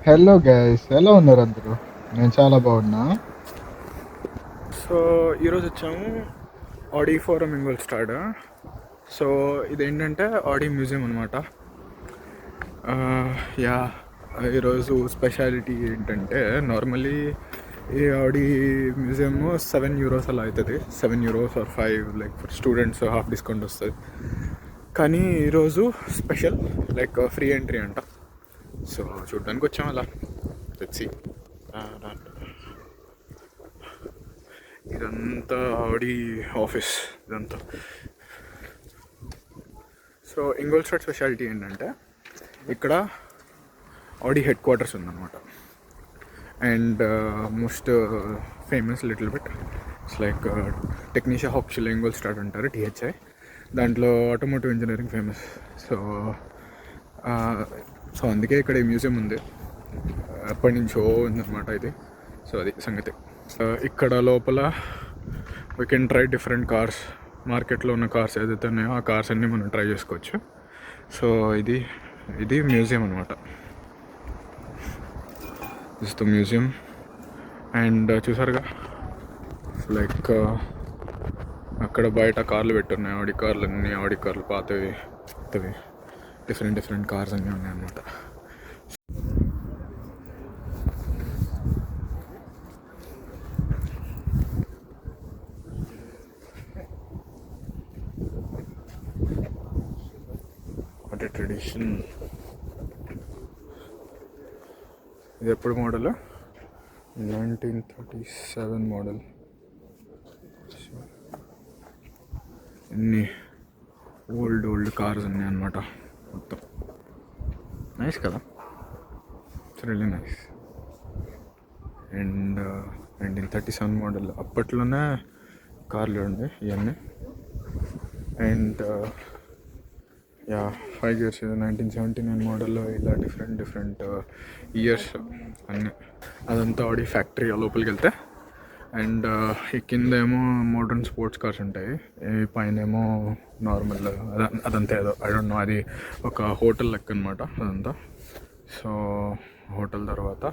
Hello guys, ఎలా ఉన్నారు అందరూ? నేను చాలా బాగున్నా. సో ఈరోజు వచ్చాము ఆడీ ఫోరం ఇంగోల్స్టాడ్. సో ఇదేంటంటే ఆడీ మ్యూజియం అనమాట. యా, ఈరోజు స్పెషాలిటీ ఏంటంటే నార్మల్లీ ఈ ఆడీ మ్యూజియం €7 అలా అవుతుంది. €7 or 5 like for students half discount వస్తుంది. కానీ ఈరోజు స్పెషల్ లైక్ ఫ్రీ ఎంట్రీ అంట. సో చూడ్డానికి వచ్చాము అలా. తెచ్చి ఇదంతా ఆడి ఆఫీస్ ఇదంతా. సో ఇంగోల్స్టాడ్ స్పెషాలిటీ ఏంటంటే ఇక్కడ ఆడి హెడ్ క్వార్టర్స్ ఉందన్నమాట. And most famous little bit it's like టెక్నీషియా హాప్షిల్ ఇంగోల్స్టాడ్ అంటారు, THI. దాంట్లో automotive engineering famous. So so అందుకే ఇక్కడ ఈ మ్యూజియం ఉంది, ఎప్పటి నుంచో ఉందన్నమాట ఇది. సో అది సంగతి. ఇక్కడ లోపల we can try different cars. మార్కెట్లో ఉన్న కార్స్ ఏదైతే ఉన్నాయో ఆ కార్స్ అన్నీ మనం ట్రై చేసుకోవచ్చు. సో ఇది మ్యూజియం అనమాట. This the museum. అండ్ చూసారుగా లైక్ అక్కడ బయట కార్లు పెట్టున్నాయి, ఆడి కార్లు అన్నీ, ఆడి కార్లు పాతవి కొత్తవి, డిఫరెంట్ కార్స్ అన్నీ ఉన్నాయి అన్నమాట. ట్రెడిషన్. ఇది ఎప్పుడు మోడల్? 1937 మోడల్. ఎన్ని ఓల్డ్ కార్స్ ఉన్నాయి అన్నమాట మొత్తం. నైస్ కదా, it's really nice. And 1937 model అప్పట్లోనే కార్లు ఉండే ఇవన్నీ. అండ్ 5 years 1979 మోడల్లో ఇలా డిఫరెంట్ ఇయర్స్ అన్నీ. అదంతా ఆడి ఫ్యాక్టరీ లోపలికి వెళ్తే. అండ్ ఈ కింద ఏమో మోడర్న్ స్పోర్ట్స్ కార్స్ ఉంటాయి, ఈ పైన ఏమో నార్మల్. అదంతా ఏదో ఐ డోంట్ నో, అది ఒక హోటల్ లెక్క అనమాట అదంతా. సో హోటల్ తర్వాత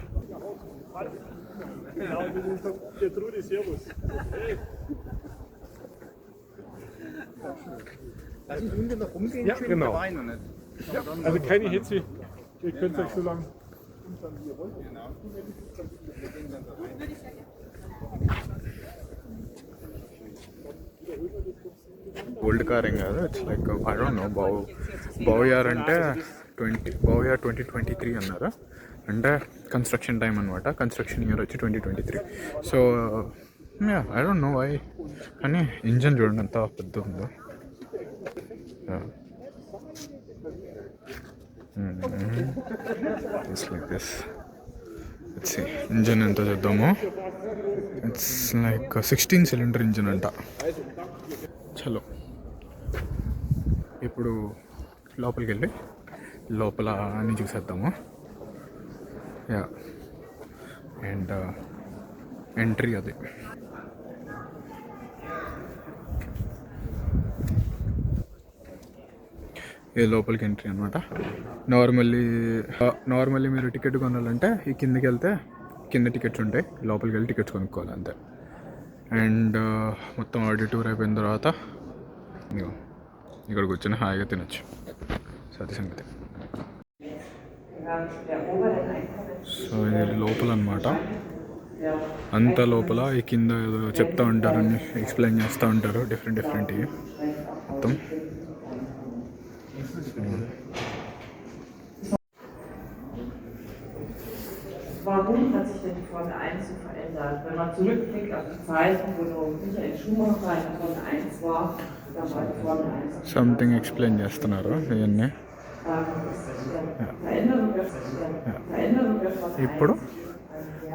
Ja, genau. Ja, also keine Hitze. Ihr könnt euch so lange. Old car ఏం కాదు, it's like I don't know. బౌయార్ అంటే 2023 అన్నారు. అంటే కన్స్ట్రక్షన్ టైం అనమాట. కన్స్ట్రక్షన్ ఇయర్ వచ్చి 2023. So I don't know why, కానీ ఇంజన్ చూడండి ఎంత పెద్ద ఉందో. It's like this. Let's see, engine ఎంత చూద్దాము. ఇట్స్ లైక్ 16 cylinder ఇంజన్ అంట. చలో ఇప్పుడు లోపలికి వెళ్ళి లోపల అన్నీ చూసేద్దాము. యా, అండ్ ఎంట్రీ అది. ఇది లోపలికి ఎంట్రీ అనమాట. నార్మల్లీ మీరు టికెట్ కొనాలంటే ఈ కిందకి వెళ్తే కింద టికెట్స్ ఉంటాయి, లోపలికి వెళ్ళి టికెట్స్ కొనుక్కోవాలి అంతే. అండ్ మొత్తం ఆడి టూర్ అయిపోయిన తర్వాత ఇక్కడ కూర్చొని హాయిగా తినచ్చు. సో అది సంగతి. సో ఇది లోపల అనమాట. అంత లోపల ఈ కింద ఏదో చెప్తూ ఉంటారు, అన్ని ఎక్స్ప్లెయిన్ చేస్తూ ఉంటారు, డిఫరెంట్ మొత్తం. Warum hat sich denn die Formel 1 so verändert? Wenn man zurückblickt auf die Zeiten, wo noch Michael Schumacher in der Formel 1 war, dann war die Formel 1 something explain చేస్తున్నారు ఇవన్నీ. ఇప్పుడు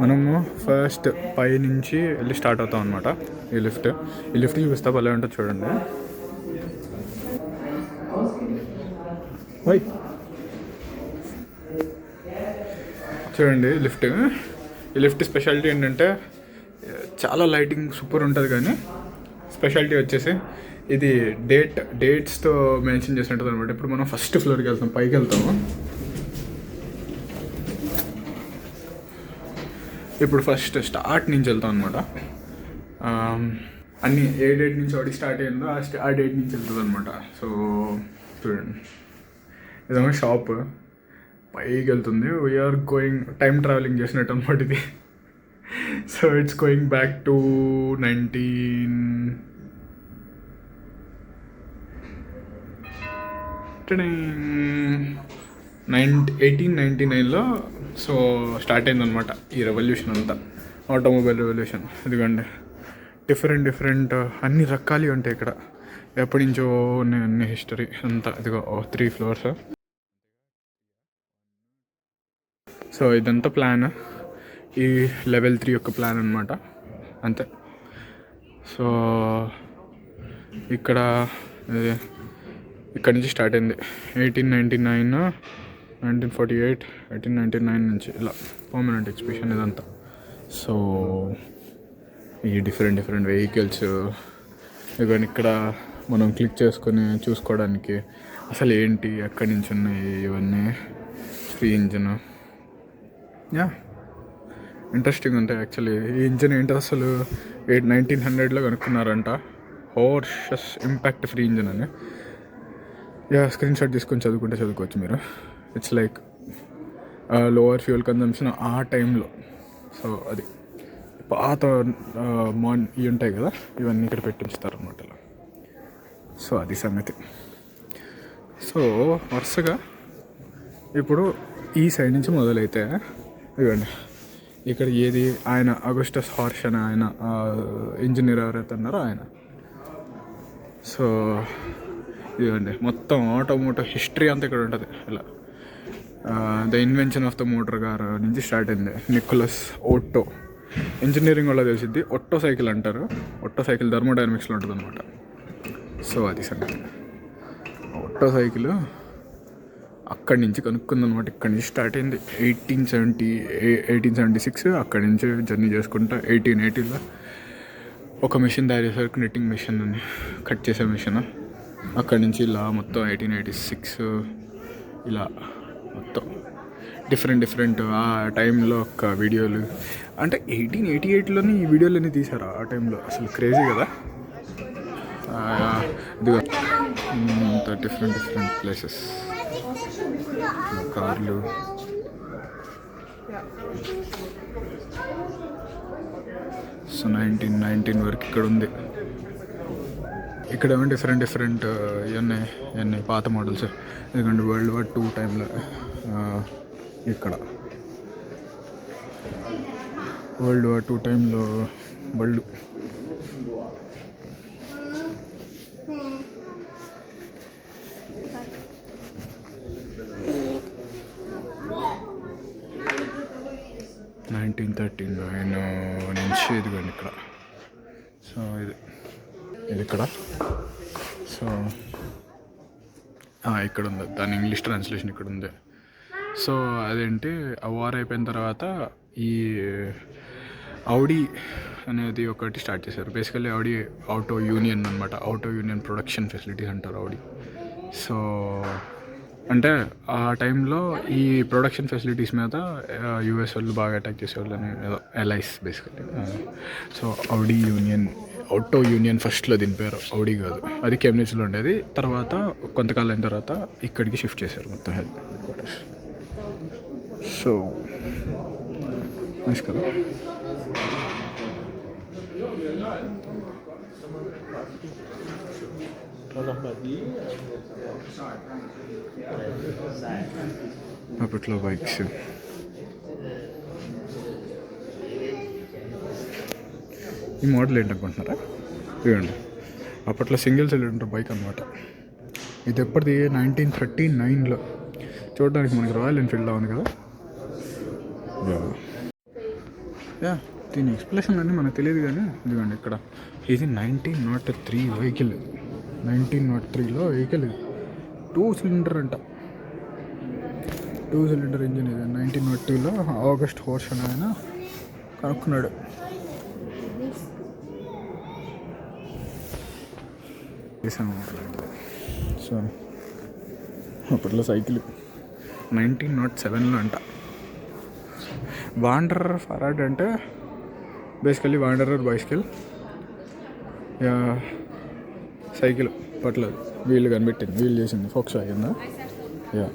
మనము ఫస్ట్ పై నుంచి వెళ్ళి start అవుతాం అనమాట. ఈ లిఫ్ట్ చూపిస్తా, భలే ఉంటుంది చూడండి. చూడండి ఈ లిఫ్ట్ స్పెషాలిటీ ఏంటంటే చాలా లైటింగ్ సూపర్ ఉంటుంది. కానీ స్పెషాలిటీ వచ్చేసి ఇది డేట్స్తో మెన్షన్ చేసినట్టు అనమాట. ఇప్పుడు మనం ఫస్ట్ ఫ్లోర్కి వెళ్తాం, పైకి వెళ్తాము. ఇప్పుడు ఫస్ట్ స్టార్ట్ నుంచి వెళ్తాం అనమాట. అన్ని ఏ డేట్ నుంచి ఆడి స్టార్ట్ అయ్యిందో ఆ డేట్ నుంచి వెళ్తుంది అనమాట. సో చూడండి, ఇదేమో షాప్ పైకి వెళ్తుంది. వీఆర్ గోయింగ్ టైం ట్రావెలింగ్ చేసినట్టు అనమాట ఇది. So it's going back to 1899లో సో స్టార్ట్ అయిందనమాట ఈ రెవల్యూషన్ అంతా, ఆటోమొబైల్ రెవల్యూషన్. ఎందుకంటే డిఫరెంట్ అన్ని రకాలు ఉంటాయి ఇక్కడ, ఎప్పటి నుంచో ఉన్నాయి అన్ని హిస్టరీ అంతా. ఇదిగో 3 ఫ్లోర్స్. సో ఇదంతా ప్లాన్, ఈ లెవెల్ 3 యొక్క ప్లాన్ అనమాట అంతే. సో ఇక్కడ నుంచి స్టార్ట్ అయింది 1899, 1948, 1899 నుంచి ఇలా పర్మనెంట్ ఎగ్జిబిషన్ ఇదంతా. సో ఈ డిఫరెంట్ వెహికల్స్ ఇవన్నీ ఇక్కడ మనం క్లిక్ చేసుకొని చూసుకోవడానికి అసలు ఏంటి ఎక్కడి నుంచి ఉన్నాయి ఇవన్నీ. ఫ్రీ ఇంజిన్, ఇంట్రెస్టింగ్ ఉంటాయి యాక్చువల్లీ. ఈ ఇంజిన్ ఏంటి అసలు 1900లో కనుక్కున్నారంట. హోర్షస్ ఇంపాక్ట్ ఫ్రీ ఇంజిన్ అని. స్క్రీన్ షాట్ తీసుకొని చదువుకోవచ్చు మీరు. It's like lower fuel consumption ఆ టైంలో. సో అది పాత ఇవి ఉంటాయి కదా, ఇవన్నీ ఇక్కడ పెట్టించుతారు అన్నమాట ఇలా. సో అది సంగతి. సో వరుసగా ఇప్పుడు ఈ సైడ్ నుంచి మొదలైతే ఇవ్వండి, ఇక్కడ ఏది ఆయన అగస్టస్ హార్ష్ అని ఆయన ఇంజనీర్ ఎవరైతే ఉన్నారో ఆయన. సో ఇదండి మొత్తం ఆటోమోటివ్ హిస్టరీ అంతా ఇక్కడ ఉంటుంది ఇలా. The invention of the motor car నుంచి స్టార్ట్ అయింది. నికోలస్ ఓట్టో, ఇంజనీరింగ్ వల్ల తెలిసింది. ఒట్టో సైకిల్ అంటారు. ఒట్టో సైకిల్ థర్మోడైనమిక్స్లో ఉంటుంది అనమాట. సో అది సంగతి. ఒట్టో సైకిల్ అక్కడి నుంచి కనుక్కుందనమాట. ఇక్కడి నుంచి స్టార్ట్ అయింది 1876. అక్కడి నుంచి జర్నీ చేసుకుంటా 1880లో ఒక మిషన్ తయారు చేశారు, knitting మిషన్ అని, కట్ చేసే మిషన్. అక్కడి నుంచి ఇలా మొత్తం 1886 ఇలా మొత్తం డిఫరెంట్ ఆ టైంలో ఒక వీడియోలు. అంటే 1888లోనే ఈ వీడియోలన్నీ తీశారు ఆ టైంలో. అసలు క్రేజీ కదా. ఇదిగో అంత డిఫరెంట్ ప్లేసెస్, కార్లు. సో 1919 వరకు ఇక్కడ ఉంది. ఇక్కడ ఏమో డిఫరెంట్ ఇవన్నీ పాత మోడల్స్. ఎందుకంటే World War II టైంలో ఇక్కడ World War II టైంలో బళ్ళు. నుంచి ఇదిగోండి ఇక్కడ. సో ఇది ఇక్కడ. సో ఇక్కడ ఉంది, దాని ఇంగ్లీష్ ట్రాన్స్లేషన్ ఇక్కడ ఉంది. సో అదేంటి, ఆ వార్ అయిపోయిన తర్వాత ఈ ఆడి అనేది ఒకటి స్టార్ట్ చేశారు. బేసికల్లీ ఆడి ఆటో యూనియన్ అనమాట. ఆటో యూనియన్ ప్రొడక్షన్ ఫెసిలిటీస్ అంటారు ఆడి. సో అంటే ఆ టైంలో ఈ ప్రొడక్షన్ ఫెసిలిటీస్ మీద యూఎస్ వాళ్ళు బాగా అటాక్ చేసేవాళ్ళని, ఏదో allies basically. So auto union ఫస్ట్లో దీని పేరు ఆడి కాదు, అది కేంబ్రిడ్జ్లో ఉండేది. తర్వాత కొంతకాలం అయిన తర్వాత ఇక్కడికి షిఫ్ట్ చేశారు మొత్తం హెడ్ క్వార్టర్స్. సో నైస్ కదా. అప్పట్లో బైక్స్. ఈ మోడల్ ఏంటనుకుంటున్నారా? ఇవ్వండి, అప్పట్లో సింగిల్ సిలిండర్ బైక్ అనమాట. ఇది ఎప్పటిది? 1939లో. చూడడానికి మనకి రాయల్ ఎన్ఫీల్డ్లో ఉంది కదా. దీని ఎక్స్ప్లెనేషన్ అన్నీ మనకు తెలియదు కానీ ఇదిగోండి ఇక్కడ ఇది 1903 వెహికల్. 1903లో వెహికల్ ఇది. 2 సిలిండర్ అంట. 2 సిలిండర్ ఇంజిన్ ఇది. 1902లో ఆగస్ట్ హోర్ష్ అని ఆయన కనుక్కున్నాడు. సో అప్పట్లో సైకిల్ 1907లో అంట. వాండరర్ ఫరాడ్ అంటే బేసికలీ వాండరర్ బైసికల్, సైకిల్ పట్లేదు, వీళ్ళు కనిపెట్టింది, వీళ్ళు చేసింది ఫోక్స్ అయ్యిందా. యా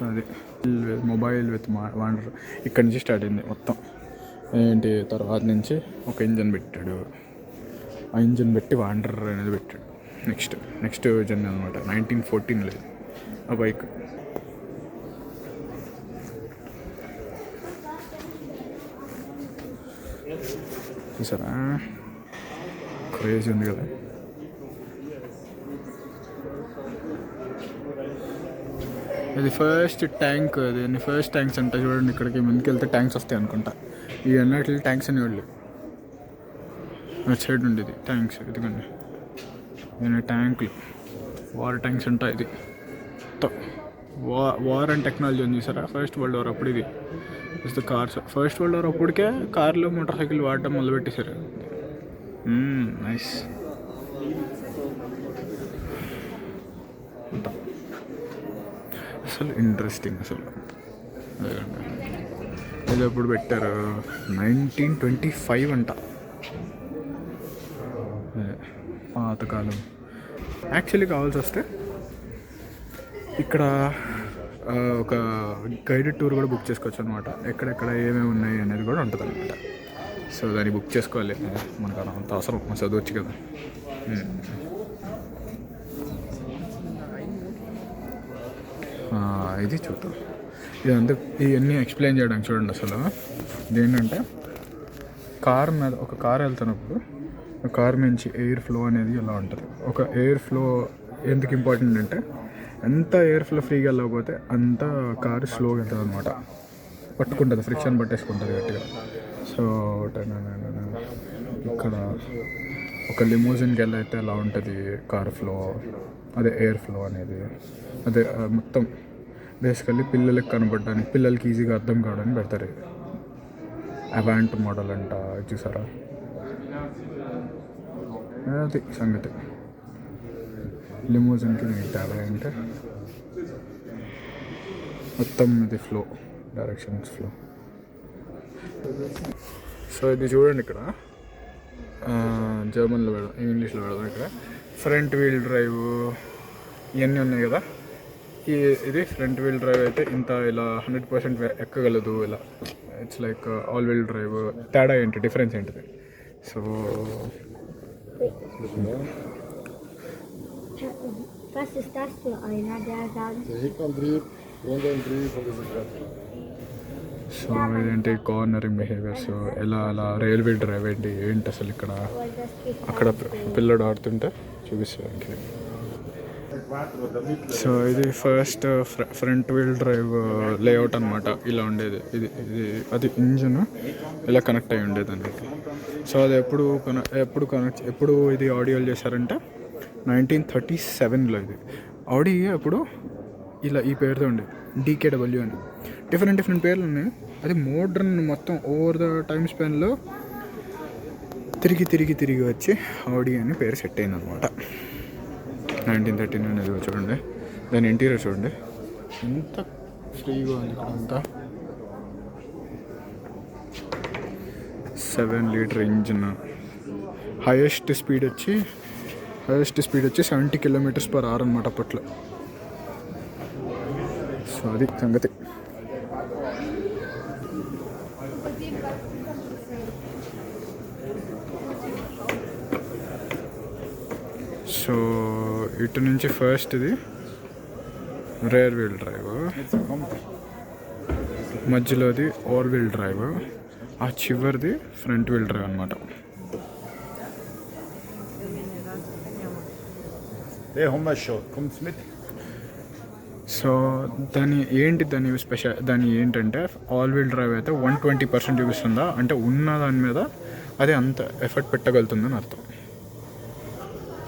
అది మొబైల్ విత్ వాండర్ ఇక్కడి నుంచి స్టార్ట్ అయింది మొత్తం. ఏంటి తర్వాత నుంచి ఒక ఇంజన్ పెట్టాడు, ఆ ఇంజన్ పెట్టి వాండర్ అనేది పెట్టాడు. నెక్స్ట్ జన్ అనమాట 1914 ఆ బైక్. చూసారా క్రేజ్ ఉంది కదా. ఇది ఫస్ట్ ట్యాంక్, దీన్ని ఫస్ట్ ట్యాంక్స్ అంట. చూడండి ఇక్కడికి ముందుకు వెళ్తే ట్యాంక్స్ వస్తాయి అనుకుంటా. ఈ అన్నట్లు ట్యాంక్స్ అనేవాళ్ళు. అటు సైడ్ ఉండేది ట్యాంక్స్, ఇదిగోండి దీని ట్యాంకులు, వార్ ట్యాంక్స్ ఉంటాయి. ఇది వార్ అండ్ టెక్నాలజీ ఉంది చూసారా. ఫస్ట్ వరల్డ్ వార్ అప్పుడు ఇది is the cars. First world war అప్పటికే కార్లు మోటార్ సైకిల్ వాడటం మొదలుపెట్టేశారు. నైస్. అసలు ఇంట్రెస్టింగ్ అసలు. ఇది ఎప్పుడు పెట్టారు? 1925 అంట. పాతకాలం. యాక్చువల్లీ కావాల్సి వస్తే ఇక్కడ ఒక గైడెడ్ టూర్ కూడా బుక్ చేసుకోవచ్చు అనమాట. ఎక్కడెక్కడ ఏమేమి ఉన్నాయి అనేది కూడా ఉంటుంది అనమాట. సో దాన్ని బుక్ చేసుకోవాలి. మనకు అంత అవసరం, చదవచ్చు కదా. ఇది చూద్దాం. ఇదంతా ఇవన్నీ ఎక్స్ప్లెయిన్ చేయడానికి చూడండి. అసలు ఇదేంటంటే ఒక కార్ వెళ్తున్నప్పుడు కార్ నుంచి ఎయిర్ ఫ్లో అనేది ఎలా ఉంటుంది. ఒక ఎయిర్ ఫ్లో ఎందుకు ఇంపార్టెంట్ అంటే, ఎంత ఎయిర్ ఫ్లో ఫ్రీగా వెళ్ళకపోతే అంత కారు స్లోగా వెళ్తుంది అనమాట. పట్టుకుంటుంది, ఫ్రిక్షన్ పట్టేసుకుంటుంది గట్టిగా. సో ఇక్కడ ఒక లిమోజిన్కి వెళ్ళైతే ఎలా ఉంటుంది కార్ ఫ్లో, అదే ఎయిర్ ఫ్లో అనేది. అదే మొత్తం బేసికల్లీ పిల్లలకి కనబడడానికి, పిల్లలకి ఈజీగా అర్థం కావడానికి పెడతారు. అవాంట్ మోడల్ అంట, చూసారా. అది సంగతి. లిమోజిన్కి తేడా అంటే మొత్తం ఇది ఫ్లో, డైరెక్షన్స్ ఫ్లో. సో ఇది చూడండి ఇక్కడ జర్మన్లో పెడదాం, ఇంగ్లీష్లో పెడదాం. ఇక్కడ ఫ్రంట్ వీల్ డ్రైవ్ ఇవన్నీ ఉన్నాయి కదా. ఇది ఫ్రంట్ వీల్ డ్రైవ్ అయితే ఇంత ఇలా 100% ఎక్కగలదు. ఇలా it's like all wheel drive. తేడా ఏంటి, డిఫరెన్స్ ఏంటిది? So Was ist das für einer, der sagt? Der Heckantrieb, Frontantrieb und das ist Rad. So ఇదేంటి కార్నరింగ్ బిహేవియర్స్, ఎలా అలా రైల్వే డ్రైవ్ ఏంటి అసలు ఇక్కడ. అక్కడ పిల్లడు ఆడుతుంటే చూపిస్తానికి. సో ఇది first front wheel drive layout అనమాట. ఇలా ఉండేది. ఇది అది ఇంజిన్ ఇలా కనెక్ట్ అయ్యి ఉండేది అన్నట్టు. సో అది ఎప్పుడు ఇది ఆడియోలు చేశారంటే 1937లో. ఇది ఆడి అప్పుడు ఇలా ఈ పేరుతో ఉండేది, DKW అని. డిఫరెంట్ పేర్లు ఉన్నాయి. అది మోడ్రన్ మొత్తం ఓవర్ ద టైమ్ స్పాన్లో తిరిగి వచ్చి ఆడి అని పేరు సెట్ అయింది అనమాట. 1939 అనేది చూడండి. దాని ఇంటీరియర్ చూడండి ఎంత ఫ్రీగా ఉంది ఇక్కడ అంతా. 7 లీటర్ ఇంజిన్, హైయెస్ట్ స్పీడ్ వచ్చి 70 km/h అనమాట అప్పట్లో. సో అది సంగతి. సో ఇటు నుంచి ఫస్ట్ ఇది రేర్ వీల్ డ్రైవ్, మధ్యలోది ఆల్ వీల్ డ్రైవ్, ఆ చివరిది ఫ్రంట్ వీల్ డ్రైవ్ అనమాట. సో దాని ఏంటంటే ఆల్ వీల్ డ్రైవ్ అయితే 120% చూపిస్తుందా అంటే ఉన్న దాని మీద అది అంత ఎఫర్ట్ పెట్టగలుగుతుందని అర్థం.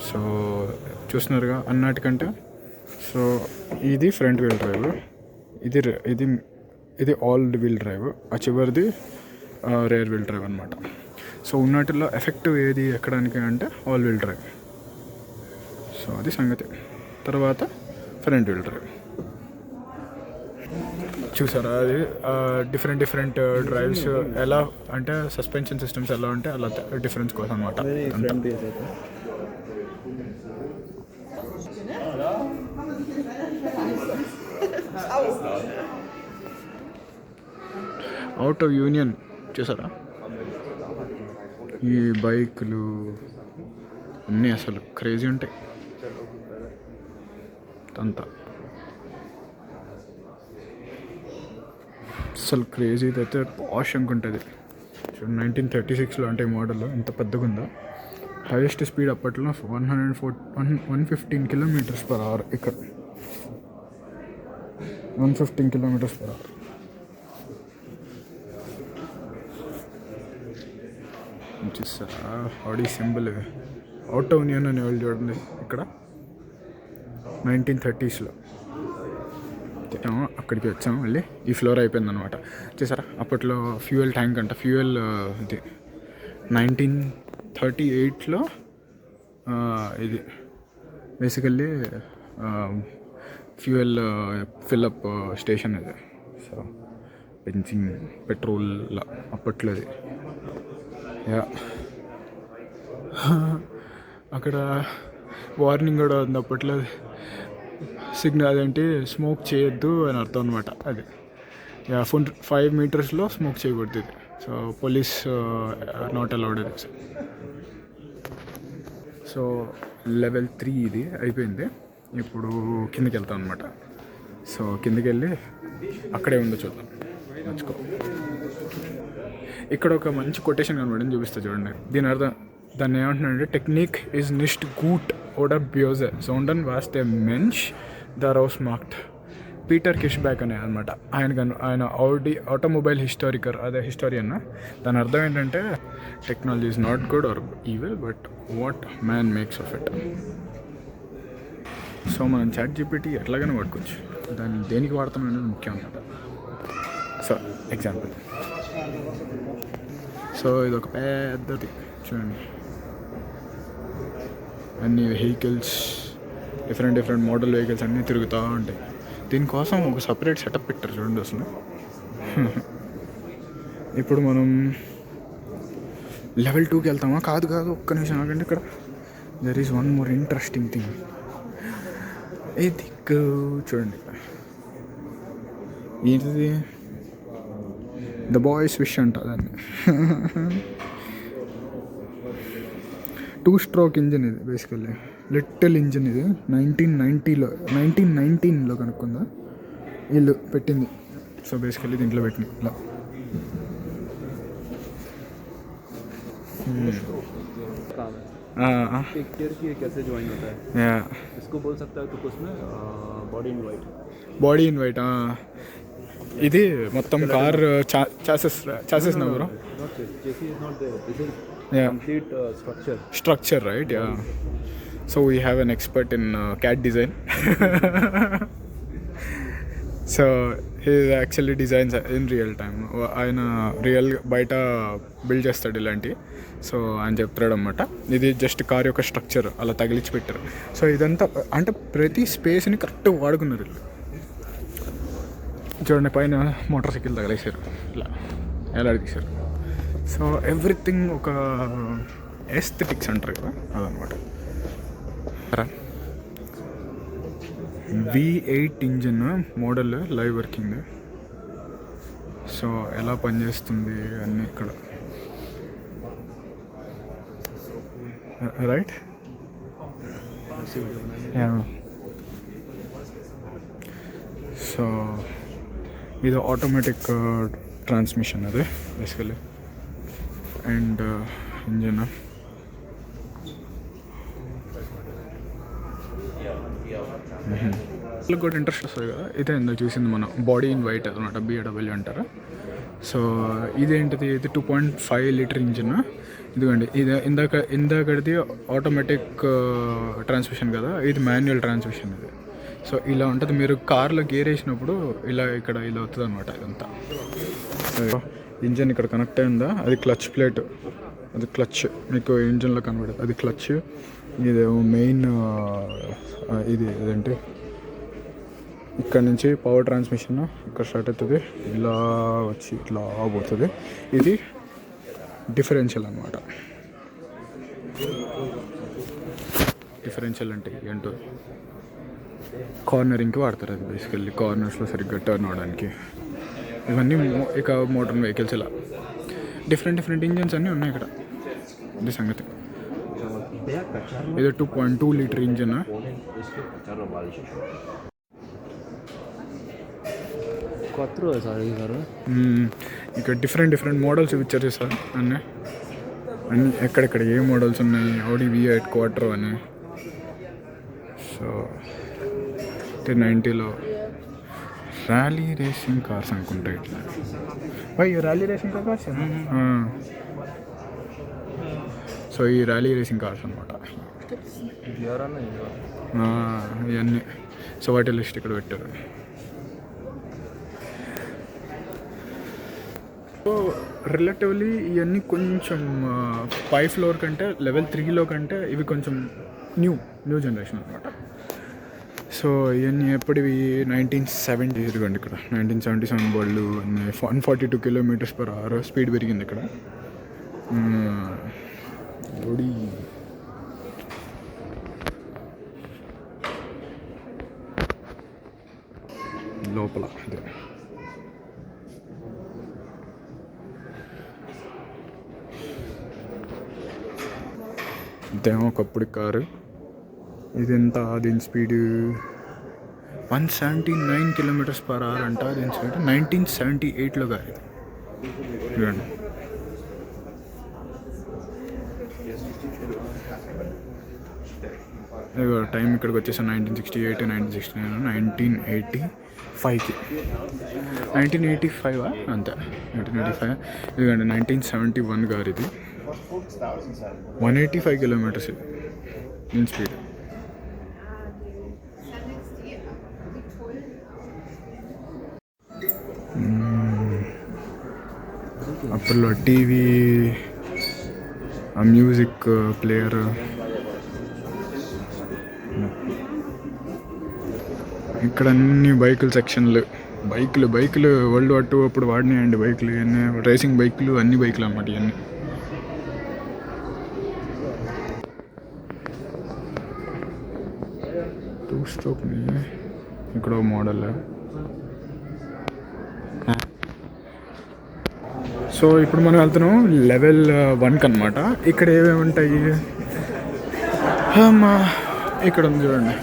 సో చూస్తున్నారుగా అన్నటికంటే. సో ఇది ఫ్రంట్ వీల్ డ్రైవ్, ఇది ఆల్ వీల్ డ్రైవ్, ఆ చివరిది రేర్ వీల్ డ్రైవ్ అనమాట. సో ఉన్నటిలో ఎఫెక్టివ్ ఏది ఎక్కడానికి అంటే ఆల్ వీల్ డ్రైవ్. సో అది సంగతి. తర్వాత ఫ్రంట్ వీల్ డ్రైవ్. చూసారా అది డిఫరెంట్ డ్రైవ్స్ ఎలా అంటే సస్పెన్షన్ సిస్టమ్స్ ఎలా ఉంటే అలా డిఫరెన్స్ కోసం అనమాట. అవుట్ ఆఫ్ యూనియన్ చూసారా ఈ బైకులు అన్నీ అసలు క్రేజీ ఉంటాయి అంతా. అసలు క్రేజీ అయితే పాష్ అనుకుంటుంది. చూడండి 1936లో అంటే మోడల్ ఎంత పెద్దగా ఉందో. హైయెస్ట్ స్పీడ్ అప్పట్లో 115 km/h ఇక్కడ 115 km/h. చూసారా ఆడి సింబల్ అవుట్ ఆఫ్ యూనియన్ అనే వాళ్ళు చూడండి ఇక్కడ 1930sలో అక్కడికి వచ్చాము. మళ్ళీ ఈ ఫ్లోర్ అయిపోయింది అనమాట. చూసారా అప్పట్లో ఫ్యూయల్ ట్యాంక్ అంట, ఫ్యూయల్ ఇది 1938లో ఇది బేసికల్లీ ఫ్యూయల్ ఫిల్అప్ స్టేషన్ ఇది. సో బెంజిన్ పెట్రోల్లా అప్పట్లో అది. అక్కడ వార్నింగ్ కూడా ఉంది అప్పట్లో, సిగ్నల్ అదేంటి స్మోక్ చేయొద్దు అని అర్థం అనమాట. అది 5 meters స్మోక్ చేయకూడదు ఇది. సో పోలీస్ నాట్ అలౌడ్ ఇది. సో లెవెల్ 3 ఇది అయిపోయింది. ఇప్పుడు కిందకి వెళ్తాం అనమాట. సో కిందకి వెళ్ళి అక్కడే ఉందో చూద్దాం. నచ్చుకో. ఇక్కడ ఒక మంచి కొటేషన్ కనబడింది, చూపిస్తా చూడండి. దీని అర్థం దాన్ని ఏమంటున్నాడంటే టెక్నిక్ ఈజ్ నిస్ట్ గూట్ oder böse sondern was der Mensch daraus macht. Peter కిష్బ్యాక్ అనే అనమాట. ఆయన ఆటోమొబైల్ హిస్టారియన్. దాని అర్థం ఏంటంటే technology is not good or evil but what man makes of it. So మనం ChatGPT ఎట్లాగైనా వాడుకోవచ్చు, దాన్ని దేనికి వాడతాం అనేది ముఖ్యం అనమాట. సో ఎగ్జాంపుల్, సో ఇది ఒక పెద్దది చూడండి, అన్ని వెహికల్స్ డిఫరెంట్ మోడల్ వెహికల్స్ అన్నీ తిరుగుతూ ఉంటాయి. దీనికోసం ఒక సపరేట్ సెటప్ పెట్టారు చూడండి అసలు. ఇప్పుడు మనం లెవెల్ 2కి వెళ్తామా? కాదు ఒక్క నిమిషం ఆగండి. ఇక్కడ there is one more interesting thing. ఇది చూడండి, ఏంటిది? ద బాయ్స్ విష్ అంట దాన్ని. 2-stroke ఇంజిన్ ఇది బేసికల్లీ, లిటిల్ ఇంజిన్ ఇది. 1919లో కనుక్కుందా వీళ్ళు పెట్టింది. సో బేసికల్లీ దీంట్లో పెట్టింది ఇలా. Body in white. ఇది మొత్తం కార్ చాసెస్ నా bro. complete structure, right? Yeah. So we have an expert in CAD design. So he actually designs in real time. ఆయన రియల్ బయట బిల్డ్ చేస్తాడు ఇలాంటి. సో ఆయన చెప్తాడు అన్నమాట, ఇది జస్ట్ కార్ యొక్క స్ట్రక్చర్ అలా తగిలించి పెట్టారు. సో ఇదంతా అంటే ప్రతి స్పేస్ని కరెక్ట్గా వాడుకున్నారు వీళ్ళు. చూడండి పైన మోటార్ సైకిల్ తగిలేసారు, ఇలా ఎలా తీశారు. సో ఎవ్రీథింగ్ ఒక ఎస్థెటిక్స్ అంటారు కదా, అదనమాట. V8 engine model live working. So ఎలా పనిచేస్తుంది అన్నీ ఇక్కడ, రైట్? సో ఇది ఆటోమేటిక్ ట్రాన్స్మిషన్ అది బేసికలీ. అండ్ ఇంజిన్ వాళ్ళకి కూడా ఇంట్రెస్ట్ వస్తుంది కదా. ఇదే ఎందుకు చూసింది మనం, బాడీ ఇన్ వైట్ అనమాట, BMW అంటారు. సో ఇదేంటిది, ఇది 2.5 లీటర్ ఇంజిన్. ఇదిగోండి, ఇది ఇందాకది ఆటోమేటిక్ ట్రాన్స్మిషన్ కదా, ఇది మాన్యువల్ ట్రాన్స్మిషన్ ఇది. సో ఇలా ఉంటుంది, మీరు కార్లో గేర్ వేసినప్పుడు ఇలా ఇక్కడ ఇలా అవుతుంది అనమాట ఇదంతా. ఇంజిన్ ఇక్కడ కనెక్ట్ అయిందా, అది క్లచ్ ప్లేట్, అది క్లచ్ మీకు ఇంజిన్లో కనబడదు, అది క్లచ్. ఇది మెయిన్ ఇది అదేంటి ఇక్కడ నుంచి పవర్ ట్రాన్స్మిషన్ ఇక్కడ స్టార్ట్ అవుతుంది, ఇలా వచ్చి ఇట్లా పోతుంది. ఇది డిఫరెన్షియల్ అనమాట. డిఫరెన్షియల్ అంటే ఏంటో కార్నరింగ్కి వాడతారు. అది బేసికల్లీ కార్నర్స్లో సరిగ్గా టర్న్ అవడానికి. ఇవన్నీ ఇక మోటార్ వెహికల్స్ ఇలా డిఫరెంట్ ఇంజన్స్ అన్నీ ఉన్నాయి ఇక్కడ. ఇది సంగతి. ఏదో 2.2 లీటర్ ఇంజన్. ఇక్కడ డిఫరెంట్ మోడల్స్ ఇచ్చారు సార్ అన్నీ ఎక్కడెక్కడ ఏ మోడల్స్ ఉన్నాయి. ఆడి V8 క్వార్టర్ అని. సో 90లో ర్యాలీ రేసింగ్ కార్స్ అనుకుంటా. ఇట్లా ర్యాలీ రేసింగ్ కార్స్. సో ఈ ర్యాలీ రేసింగ్ కార్స్ అనమాట ఇవన్నీ. సో వాటి లిస్ట్ ఇక్కడ పెట్టారు. సో రిలేటివ్లీ ఇవన్నీ కొంచెం పై ఫ్లోర్ కంటే లెవెల్ 3లో కంటే ఇవి కొంచెం న్యూ జనరేషన్ అనమాట. సో ఇవన్నీ ఎప్పటివి 1970 ఇదిగోండి ఇక్కడ 1977 బళ్ళు. 142 km/h స్పీడ్ పెరిగింది ఇక్కడ. లోపల ఇదే ఇదేమో ఒకప్పుడు కారు. ఇది ఎంత దీని స్పీడ్ 179 km/h అంట. దీని స్పీడ్ 1978లో కారు ఇది. చూడండి టైం ఇక్కడికి వచ్చేసి 1968, 1969, 1985కి 1985 అంతే 1985. ఇదిగండి 1971 కారు ఇది. 185 km దీని స్పీడ్. అప్పట్లో టీవీ, ఆ మ్యూజిక్ ప్లేయర్, ఇక్కడ అన్ని బైకుల సెక్షన్లు. బైకులు వరల్డ్ వార్ 2 అప్పుడు వాడినాయండి బైకులు. ఇవన్నీ రేసింగ్ బైకులు, అన్ని బైకులు అన్నమాట ఇవన్నీ. టూ స్ట్రోక్ ఇక్కడ మోడల్. సో ఇప్పుడు మనం వెళ్తున్నాం లెవెల్ 1కి అనమాట. ఇక్కడ ఏమేమి ఉంటాయి ఇక్కడ ఉంది చూడండి,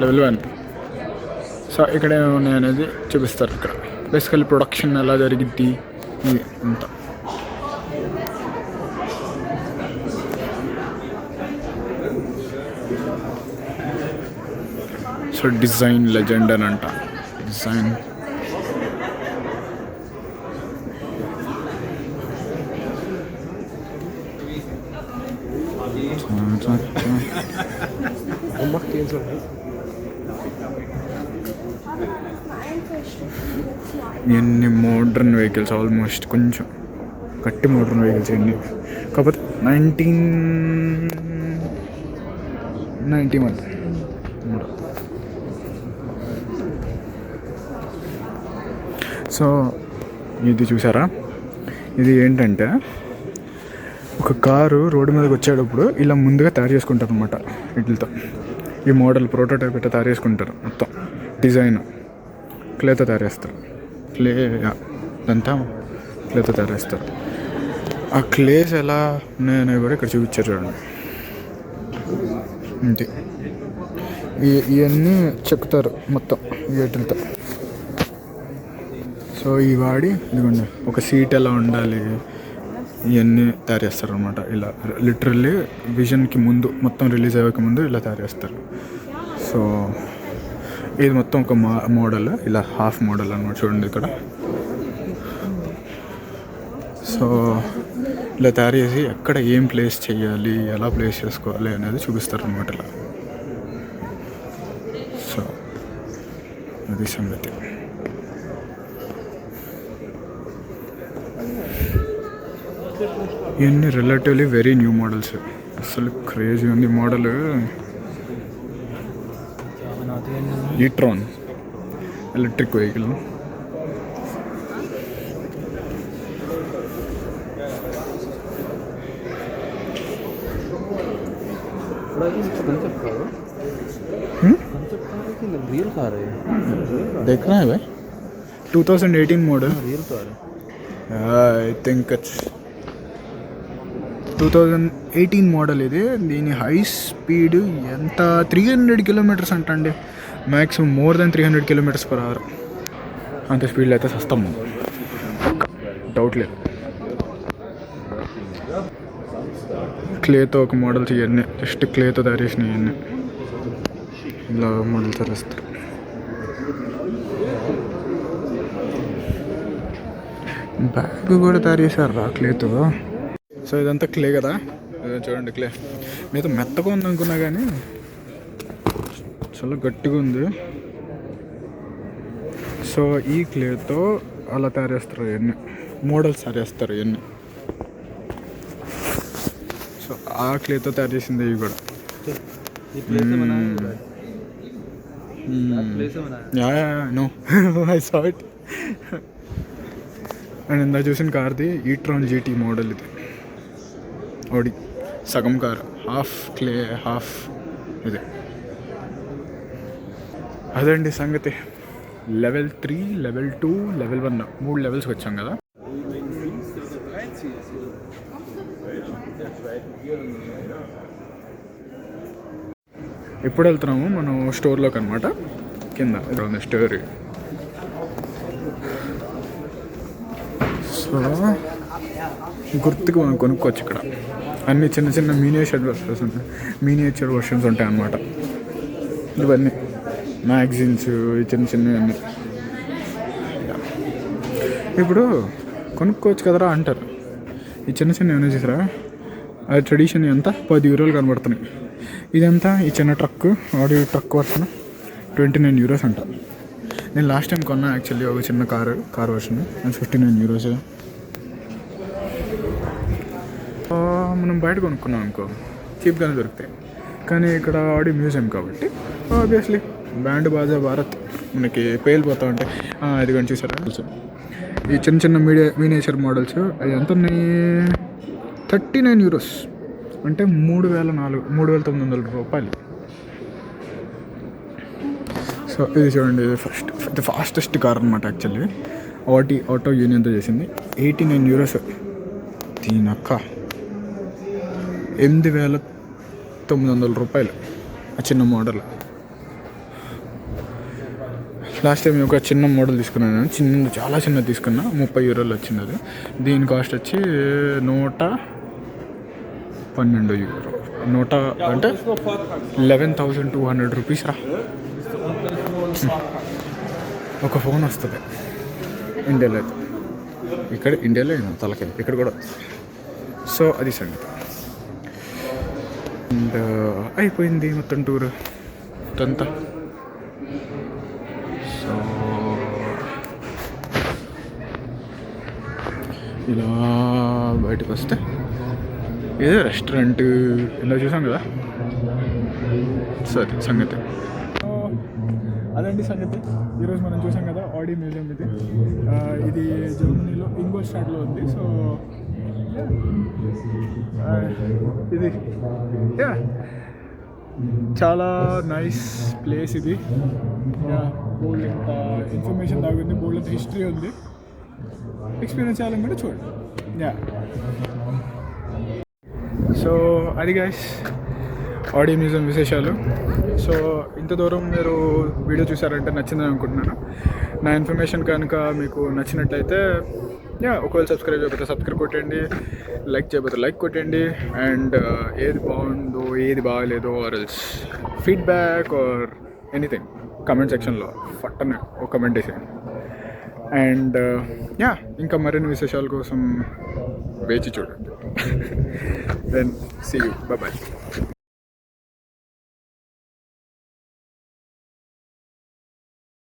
లెవెల్ 1. సో ఇక్కడ ఏమేమి ఉన్నాయి అనేది చూపిస్తారు. ఇక్కడ బేసికల్లీ ప్రొడక్షన్ ఎలా జరిగిద్ది ఇది అంతా. సో డిజైన్ లెజెండ్ అని అంట. డిజైన్ ఎన్ని మోడ్రన్ వెహికల్స్, ఆల్మోస్ట్ కొంచెం గట్టి మోడ్రన్ వెహికల్స్ ఎన్ని. కాకపోతే 1991 సో ఇది చూసారా, ఇది ఏంటంటే ఒక కారు రోడ్డు మీదకి వచ్చేటప్పుడు ఇలా ముందుగా తయారు చేసుకుంటారు అనమాట వీటితో. ఈ మోడల్ ప్రోటోటైప్ ఇట్లా తయారు చేసుకుంటారు. మొత్తం డిజైన్ క్లేతో తయారు చేస్తారు. ఇదంతా క్లేతో తయారు చేస్తారు. ఆ క్లేస్ ఎలా ఉన్నాయనేవి కూడా ఇక్కడ చూపించారు చూడండి. ఇంతే ఇవన్నీ చెక్కుతారు మొత్తం వీటితో. సో ఈ వాడి ఇదిగోండి ఒక సీట్ ఎలా ఉండాలి ఇవన్నీ తయారు చేస్తారు అనమాట. ఇలా లిటరల్లీ విజన్కి ముందు మొత్తం రిలీజ్ అయ్యేక ముందు ఇలా తయారు చేస్తారు. సో ఇది మొత్తం ఒక మోడల్, ఇలా హాఫ్ మోడల్ అనమాట. చూడండి ఇక్కడ. సో ఇలా తయారు చేసి ఎక్కడ ఏం ప్లేస్ చేయాలి, ఎలా ప్లేస్ చేసుకోవాలి అనేది చూపిస్తారు అనమాట ఇలా. సో అది సంగతి. ఇవన్నీ రిలేటివ్లీ వెరీ న్యూ మోడల్స్. అసలు క్రేజీ ఉంది model. e-tron electric vehicle. Real car है, देख रहा है भाई 2018 मॉडल. रियल कार है. ఐ థింక్ ఇట్స్ 2018 మోడల్ ఇది. దీని హై స్పీడ్ ఎంత 300 కిలోమీటర్స్ అంటండి, maximum more than 300 kilometres per hour. అంత స్పీడ్లో అయితే వస్తాము, డౌట్ లేదు. క్లేతో ఒక మోడల్స్ ఇవన్నీ జస్ట్ క్లేతో తయారు చేసినవి ఇవన్నీ ఇలా మోడల్ తయారు. బ్యాగ్ కూడా తయారు చేశారు రా క్లేతో. సో ఇదంతా క్లే కదా, చూడండి క్లే మీతో మెత్తగా ఉంది అనుకున్నా కానీ చాలా గట్టిగా ఉంది. సో ఈ క్లేతో అలా తయారు చేస్తారు ఇవన్నీ, మోడల్స్ తయారు చేస్తారు ఇవన్నీ. సో ఆ క్లేతో తయారు చేసింది ఇవి కూడా. No I saw it. And ఇందా చూసిన కార్ది e-tron GT మోడల్. ఇది ఆడి సగం కార్, హాఫ్ క్లే హాఫ్ ఇది. అదండి సంగతి. లెవెల్ 3, లెవెల్ 2, లెవెల్ 1 3 లెవెల్స్కి వచ్చాం కదా. ఎప్పుడు వెళ్తున్నాము మనం స్టోర్లోకి అనమాట. కింద ఉంది స్టోర్. సో గుర్తుకు మనం కొనుక్కోవచ్చు ఇక్కడ. అన్ని చిన్న చిన్న మినియేచర్ వర్షన్స్ ఉంటాయి అన్నమాట. ఇవన్నీ మ్యాగజైన్స్ చిన్న చిన్నవి అన్నీ. ఇప్పుడు కొనుక్కోవచ్చు కదరా అంటారు. ఈ చిన్న చిన్న ఏమైనా చూసారా, అది ట్రెడిషన్ ఎంత 10 యూరోలు కనబడుతున్నాయి. ఇదంతా ఈ చిన్న truck, audio truck version 29 euros అంట. నేను లాస్ట్ టైం కొన్నా యాక్చువల్లీ ఒక చిన్న కార్ వర్షన్, అది 59 యూరోస్. మనం బయట కొనుక్కున్నాం అనుకో చీప్గానే దొరుకుతాయి. కానీ ఇక్కడ ఆడియో మ్యూజియం కాబట్టి ఆబ్వియస్లీ బ్యాండ్ బాజా భారత్ మనకి పేలిపోతూ ఉంటాయి. అది కానీ చూసారా, ఈ చిన్న చిన్న మినియేచర్ మోడల్స్ అవి ఎంత ఉన్నాయి, 39 యూరోస్ అంటే 3,900 రూపాయలు. సో ఇది చూడండి, ఇది ఫాస్టెస్ట్ కార్ అనమాట యాక్చువల్లీ. ఆటో యూనియన్తో చేసింది. 89 యూరోస్. దీనక్క 8,900 రూపాయలు ఆ చిన్న మోడల్. లాస్ట్ టైం ఒక చిన్న మోడల్ తీసుకున్నాను, చాలా చిన్నది తీసుకున్నా, 30 యూరోలు వచ్చింది అది. దీని కాస్ట్ వచ్చి 112 యూరో. అంటే 11,200 రూపీస్ రా. ఒక ఫోన్ వస్తుంది ఇండియాలో అయితే. ఇక్కడ ఇండియాలో తలకాయ ఇక్కడ కూడా. సో అది సంగతి. అండ్ అయిపోయింది మొత్తం టూర్ అంతా. సో ఇలా బయటకు వస్తే ఏదో రెస్టారెంట్ ఇలా చూసాం కదా. సరే సంగతి అదండి సంగతి. ఈరోజు మనం చూసాం కదా ఆడి మ్యూజియం. ఇది జర్మనీలో ఇంగోల్స్టాడ్లో ఉంది. సో ఇది చాలా నైస్ ప్లేస్ ఇది. బోల్డ్ ఎంత ఇన్ఫర్మేషన్ దాగుంది, బోల్డ్ ఎంత హిస్టరీ ఉంది. ఎక్స్పీరియన్స్ చేయాలనుకుంటే చూడండి. సో అది గైస్ ఆడి మ్యూజియం విశేషాలు. సో ఇంత దూరం మీరు వీడియో చూసారంటే నచ్చిందని అనుకుంటున్నాను. నా ఇన్ఫర్మేషన్ కనుక మీకు నచ్చినట్లయితే ఒకవేళ సబ్స్క్రైబ్ చేయకపోతే సబ్స్క్రైబ్ కొట్టండి, లైక్ చేయకపోతే లైక్ కొట్టండి. అండ్ ఏది బాగుందో ఏది బాగాలేదో or else feedback or anything comment సెక్షన్లో ఫట్టనే ఒక కమెంట్ వేసేయండి. అండ్ ఇంకా మరిన్ని విశేషాల కోసం వేచి చూడండి. Then see you, bye.